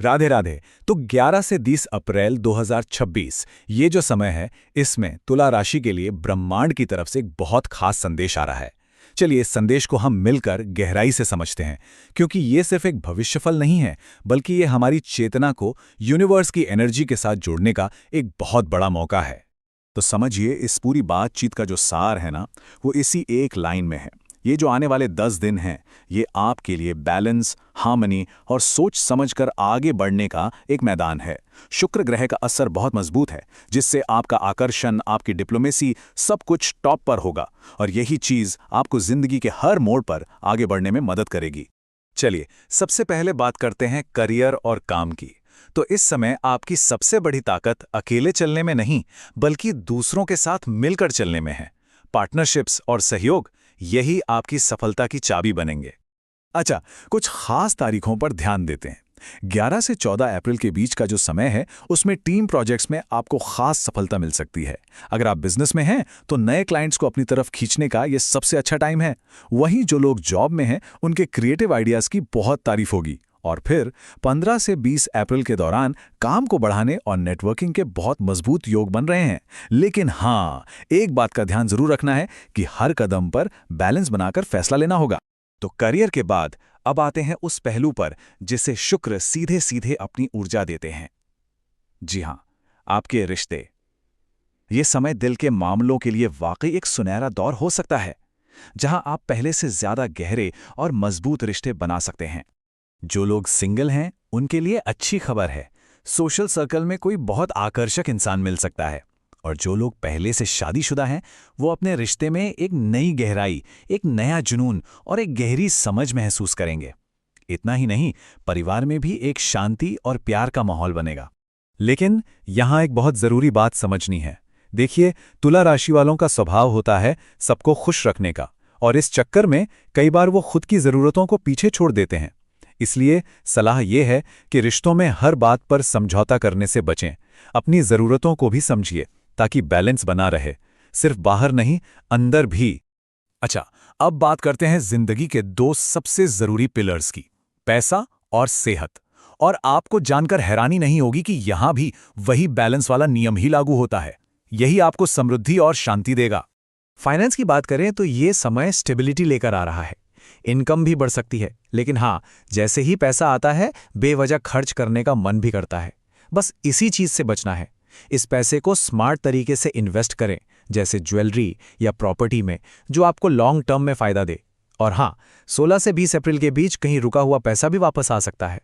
राधे राधे। तो 11 से 30 अप्रैल 2026 ये जो समय है, इसमें तुला राशि के लिए ब्रह्मांड की तरफ से एक बहुत खास संदेश आ रहा है। चलिए इस संदेश को हम मिलकर गहराई से समझते हैं, क्योंकि ये सिर्फ एक भविष्यफल नहीं है, बल्कि ये हमारी चेतना को यूनिवर्स की एनर्जी के साथ जोड़ने का एक बहुत बड़ा मौका है। तो समझिए, इस पूरी बातचीत का जो सार है ना, वो इसी एक लाइन में है। ये जो आने वाले 10 दिन हैं, ये आपके लिए बैलेंस, हार्मनी और सोच समझकर आगे बढ़ने का एक मैदान है। शुक्र ग्रह का असर बहुत मजबूत है, जिससे आपका आकर्षण, आपकी डिप्लोमेसी, सब कुछ टॉप पर होगा, और यही चीज़ आपको जिंदगी के हर मोड़ पर आगे बढ़ने में मदद करेगी। चलिए सबसे पहले बात करते हैं करियर और काम की। तो इस समय आपकी सबसे बड़ी ताकत अकेले चलने में नहीं, बल्कि दूसरों के साथ मिलकर चलने में है। पार्टनरशिप्स और सहयोग, यही आपकी सफलता की चाबी बनेंगे। अच्छा, कुछ खास तारीखों पर ध्यान देते हैं। 11 से 14 अप्रैल के बीच का जो समय है, उसमें टीम प्रोजेक्ट्स में आपको खास सफलता मिल सकती है। अगर आप बिजनेस में हैं, तो नए क्लाइंट्स को अपनी तरफ खींचने का ये सबसे अच्छा टाइम है। वहीं जो लोग जॉब में हैं, उनके क्रिएटिव आइडियाज की बहुत तारीफ होगी। और फिर 15 से 20 अप्रैल के दौरान काम को बढ़ाने और नेटवर्किंग के बहुत मजबूत योग बन रहे हैं। लेकिन हाँ, एक बात का ध्यान जरूर रखना है कि हर कदम पर बैलेंस बनाकर फैसला लेना होगा। तो करियर के बाद अब आते हैं उस पहलू पर जिसे शुक्र सीधे सीधे अपनी ऊर्जा देते हैं। जी हाँ, आपके रिश्ते। ये समय दिल के मामलों के लिए वाकई एक सुनहरा दौर हो सकता है, जहां आप पहले से ज्यादा गहरे और मजबूत रिश्ते बना सकते हैं। जो लोग सिंगल हैं, उनके लिए अच्छी खबर है। सोशल सर्कल में कोई बहुत आकर्षक इंसान मिल सकता है। और जो लोग पहले से शादीशुदा हैं, वो अपने रिश्ते में एक नई गहराई, एक नया जुनून और एक गहरी समझ महसूस करेंगे। इतना ही नहीं, परिवार में भी एक शांति और प्यार का माहौल बनेगा। लेकिन यहाँ एक बहुत जरूरी बात समझनी है। देखिए, तुला राशि वालों का स्वभाव होता है सबको खुश रखने का, और इस चक्कर में कई बार वो खुद की जरूरतों को पीछे छोड़ देते हैं। इसलिए सलाह यह है कि रिश्तों में हर बात पर समझौता करने से बचें। अपनी जरूरतों को भी समझिए, ताकि बैलेंस बना रहे, सिर्फ बाहर नहीं, अंदर भी। अच्छा, अब बात करते हैं जिंदगी के दो सबसे जरूरी पिलर्स की, पैसा और सेहत। और आपको जानकर हैरानी नहीं होगी कि यहां भी वही बैलेंस वाला नियम ही लागू होता है। यही आपको समृद्धि और शांति देगा। फाइनेंस की बात करें तो ये समय स्टेबिलिटी लेकर आ रहा है। इनकम भी बढ़ सकती है, लेकिन हाँ, जैसे ही पैसा आता है, बेवजह खर्च करने का मन भी करता है। बस इसी चीज से बचना है। इस पैसे को स्मार्ट तरीके से इन्वेस्ट करें, जैसे ज्वेलरी या प्रॉपर्टी में, जो आपको लॉन्ग टर्म में फायदा दे। और हाँ, 16 से 20 अप्रैल के बीच कहीं रुका हुआ पैसा भी वापस आ सकता है।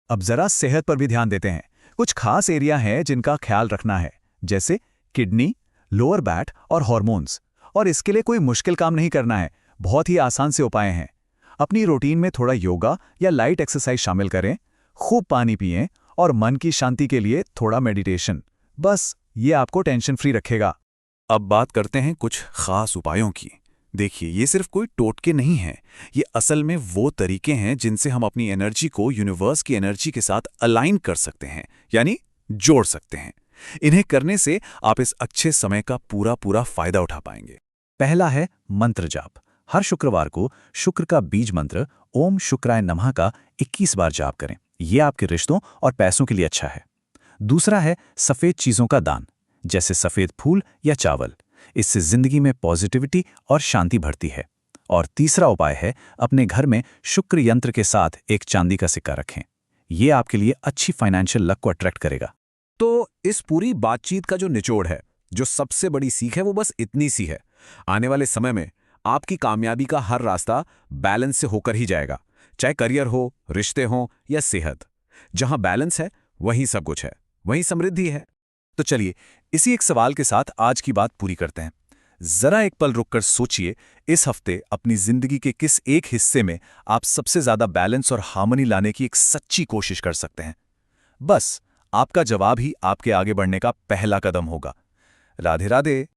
अब जरा सेहत पर भी ध्यान देते हैं। कुछ खास एरिया हैं जिनका ख्याल रखना है, जैसे किडनी, लोअर बैक और हॉर्मोन्स। और इसके लिए कोई मुश्किल काम नहीं करना है, बहुत ही आसान से उपाय हैं। अपनी रूटीन में थोड़ा योगा या लाइट एक्सरसाइज शामिल करें, खूब पानी पिएं और मन की शांति के लिए थोड़ा मेडिटेशन। बस ये आपको टेंशन फ्री रखेगा। अब बात करते हैं कुछ खास उपायों की। देखिए, ये सिर्फ कोई टोटके नहीं हैं, ये असल में वो तरीके हैं जिनसे हम अपनी एनर्जी को यूनिवर्स की एनर्जी के साथ अलाइन कर सकते हैं, यानी जोड़ सकते हैं। इन्हें करने से आप इस अच्छे समय का पूरा पूरा फायदा उठा पाएंगे। पहला है मंत्र जाप। हर शुक्रवार को शुक्र का बीज मंत्र ओम शुक्राय नमः का 21 बार जाप करें। यह आपके रिश्तों और पैसों के लिए अच्छा है। दूसरा है सफेद चीजों का दान, जैसे सफेद फूल या चावल। इससे जिंदगी में पॉजिटिविटी और शांति बढ़ती है। और तीसरा उपाय है अपने घर में शुक्र यंत्र के साथ एक चांदी का सिक्का रखें। यह आपके लिए अच्छी फाइनेंशियल लक को अट्रैक्ट करेगा। तो इस पूरी बातचीत का जो निचोड़ है, जो सबसे बड़ी सीख है, वो बस इतनी सी है। आने वाले समय में आपकी कामयाबी का हर रास्ता बैलेंस से होकर ही जाएगा, चाहे करियर हो, रिश्ते हो या सेहत। जहां बैलेंस है, वहीं सब कुछ है, वहीं समृद्धि है। तो चलिए इसी एक सवाल के साथ आज की बात पूरी करते हैं। जरा एक पल रुककर सोचिए, इस हफ्ते अपनी जिंदगी के किस एक हिस्से में आप सबसे ज्यादा बैलेंस और हार्मनी लाने की एक सच्ची कोशिश कर सकते हैं। बस आपका जवाब ही आपके आगे बढ़ने का पहला कदम होगा। राधे राधे।